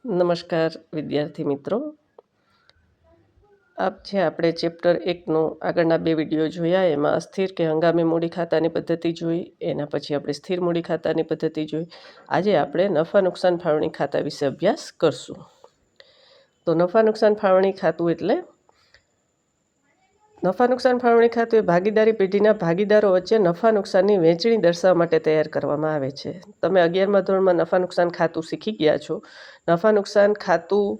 નમસ્કાર વિદ્યાર્થી મિત્રો, આપણે ચેપ્ટર 1નો આગળના 2 વિડીયો જોયા. એમાં અસ્થિર કે હંગામી મૂડી ખાતાની પદ્ધતિ જોઈ, એના પછી આપણે સ્થિર મૂડી ખાતાની પદ્ધતિ જોઈ. આજે આપણે નફા નુકસાન ફાળવણી ખાતા વિશે અભ્યાસ કરશું. તો નફા નુકસાન ફાળવણી ખાતું એટલે નફા નુકસાન ફાળવણી ખાતું એ ભાગીદારી પેઢીના ભાગીદારો વચ્ચે નફા નુકસાનની વહેંચણી દર્શાવવા માટે તૈયાર કરવામાં આવે છે. તમે 11મા ધોરણમાં નફા નુકસાન ખાતું શીખી ગયા છો. નફા નુકસાન ખાતું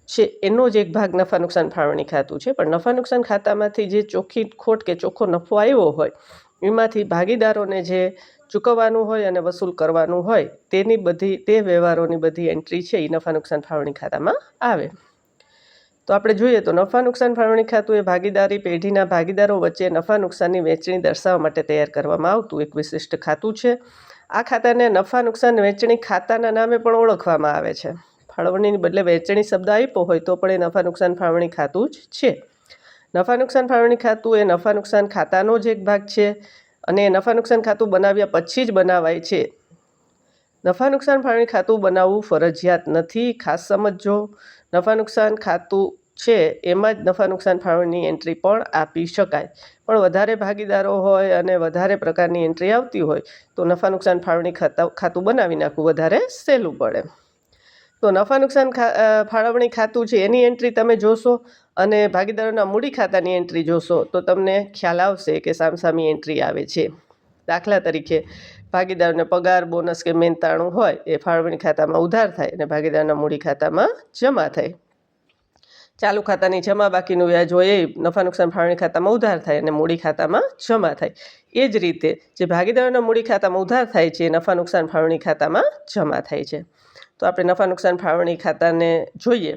છે એનો જ એક ભાગ નફા નુકસાન ફાળવણી ખાતું છે. પણ નફા નુકસાન ખાતામાંથી જે ચોખ્ખી ખોટ કે ચોખ્ખો નફો આવ્યો હોય એમાંથી ભાગીદારોને જે ચૂકવવાનું હોય અને વસૂલ કરવાનું હોય તે વ્યવહારોની બધી એન્ટ્રી છે એ નફા નુકસાન ફાળવણી ખાતામાં આવે. તો આપણે જોઈએ તો નફા નુકસાન ફાળવણી ખાતું એ ભાગીદારી પેઢીના ભાગીદારો વચ્ચે નફા નુકસાનની વહેંચણી દર્શાવવા માટે તૈયાર કરવામાં આવતું એક વિશિષ્ટ ખાતું છે. આ ખાતાને નફા નુકસાન વહેંચણી ખાતાના નામે પણ ઓળખવામાં આવે છે. ફાળવણીની બદલે વહેંચણી શબ્દ આપ્યો હોય તો પણ એ નફા નુકસાન ફાળવણી ખાતું જ છે. નફા નુકસાન ફાળવણી ખાતું એ નફા નુકસાન ખાતાનો જ એક ભાગ છે અને નફા નુકસાન ખાતું બનાવ્યા પછી જ બનાવાય છે. નફા નુકસાન ફાળવણી ખાતું બનાવવું ફરજિયાત નથી. ખાસ સમજો, નફા નુકસાન ખાતું છે એમાં જ નફા નુકસાન ફાળવણીની એન્ટ્રી પણ આપી શકાય. પણ વધારે ભાગીદારો હોય અને વધારે પ્રકારની એન્ટ્રી આવતી હોય તો નફા નુકસાન ફાળવણી ખાતું બનાવી નાખવું વધારે સહેલું પડે. તો નફા નુકસાન ફાળવણી ખાતું છે એની એન્ટ્રી તમે જોશો અને ભાગીદારોના મૂડી ખાતાની એન્ટ્રી જોશો તો તમને ખ્યાલ આવશે કે સામસામી એન્ટ્રી આવે છે. દાખલા તરીકે, ભાગીદારોને પગાર, બોનસ કે મહેનતાણું હોય એ ફાળવણી ખાતામાં ઉધાર થાય અને ભાગીદારના મૂડી ખાતામાં જમા થાય. ચાલુ ખાતાની જમા બાકીનું વ્યાજ હોય એ નફા નુકસાન ફાળવણી ખાતામાં ઉધાર થાય અને મૂડી ખાતામાં જમા થાય. એ જ રીતે જે ભાગીદારોના મૂડી ખાતામાં ઉધાર થાય છે એ નફા નુકસાન ફાળવણી ખાતામાં જમા થાય છે. તો આપણે નફા નુકસાન ફાળવણી ખાતાને જોઈએ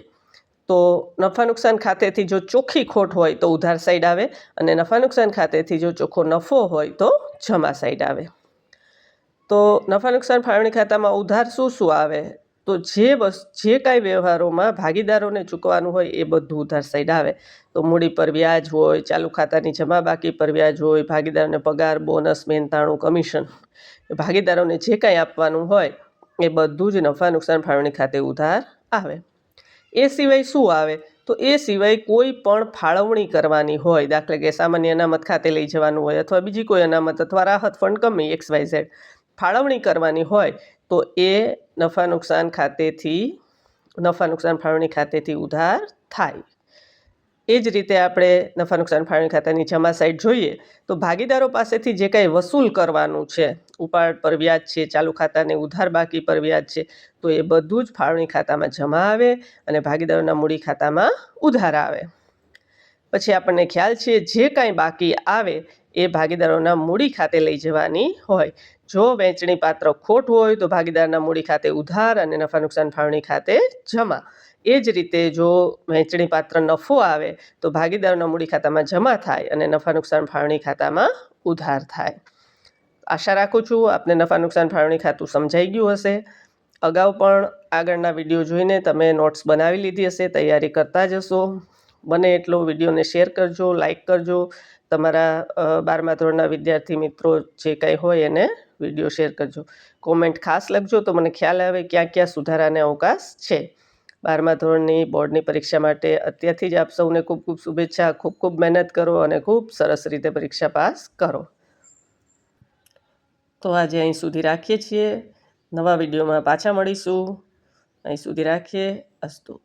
તો નફા નુકસાન ખાતેથી જો ચોખ્ખી ખોટ હોય તો ઉધાર સાઈડ આવે અને નફા નુકસાન ખાતેથી જો ચોખ્ખો નફો હોય તો જમા સાઈડ આવે. તો નફા નુકસાન ફાળવણી ખાતામાં ઉધાર શું આવે? તો જે કાંઈ વ્યવહારોમાં ભાગીદારોને ચૂકવવાનું હોય એ બધું ઉધાર સાઈડ આવે. તો મૂડી પર વ્યાજ હોય, ચાલુ ખાતાની જમા બાકી પર વ્યાજ હોય, ભાગીદારોને પગાર, બોનસ, મહેનતાણું, કમિશન, ભાગીદારોને જે કાંઈ આપવાનું હોય એ બધું જ નફા નુકસાન ફાળવણી ખાતે ઉધાર આવે. એ સિવાય શું આવે? તો એ સિવાય કોઈ પણ ફાળવણી કરવાની હોય, દાખલા કે સામાન્ય અનામત ખાતે લઈ જવાનું હોય અથવા બીજી કોઈ અનામત અથવા રાહત ફંડ ગમે XYZ ફાળવણી કરવાની હોય તો એ નફા નુકસાન ફાળવણી ખાતેથી ઉધાર થાય. એ જ રીતે આપણે નફા નુકસાન ફાળવણી ખાતાની જમા સાઈડ જોઈએ તો ભાગીદારો પાસેથી જે કાંઈ વસૂલ કરવાનું છે, ઉપાડ પર વ્યાજ છે, ચાલુ ખાતાને ઉધાર બાકી પર વ્યાજ છે, તો એ બધું જ ફાળવણી ખાતામાં જમા આવે અને ભાગીદારોના મૂડી ખાતામાં ઉધાર આવે. પછી આપણને ખ્યાલ છે જે કાંઈ બાકી આવે એ ભાગીદારોના મૂડી ખાતે લઈ જવાની હોય. જો વહેંચણી પાત્ર ખોટ હોય તો ભાગીદારના મૂડી ખાતે ઉધાર અને નફા નુકસાન ફાળવણી ખાતે જમા. એ જ રીતે જો વહેંચણી પાત્ર નફો આવે તો ભાગીદારોના મૂડી ખાતામાં જમા થાય અને નફા નુકસાન ફાળવણી ખાતામાં ઉધાર થાય. આશા રાખું છું આપને નફા નુકસાન ફાળવણી ખાતું સમજાઈ ગયું હશે. અગાઉ પણ આગળના વિડીયો જોઈને તમે નોટ્સ બનાવી લીધી હશે, તૈયારી કરતા જશો. બને એટલો વિડીયોને શેર કરજો, લાઈક કરજો. તમારા 12મા ધોરણના વિદ્યાર્થી મિત્રો જે કાંઈ હોય એને વિડીયો શેર કરજો. કોમેન્ટ ખાસ લખજો તો મને ખ્યાલ આવે ક્યાં ક્યાં સુધારાને અવકાશ છે. 12મા ધોરણની બોર્ડની પરીક્ષા માટે અત્યારથી જ આપ સૌને ખૂબ ખૂબ શુભેચ્છા. ખૂબ ખૂબ મહેનત કરો અને ખૂબ સરસ રીતે પરીક્ષા પાસ કરો. તો આજે અહીં સુધી રાખીએ છીએ. નવા વિડીયોમાં પાછા મળીશું. અહીં સુધી રાખીએ. અસ્તુ.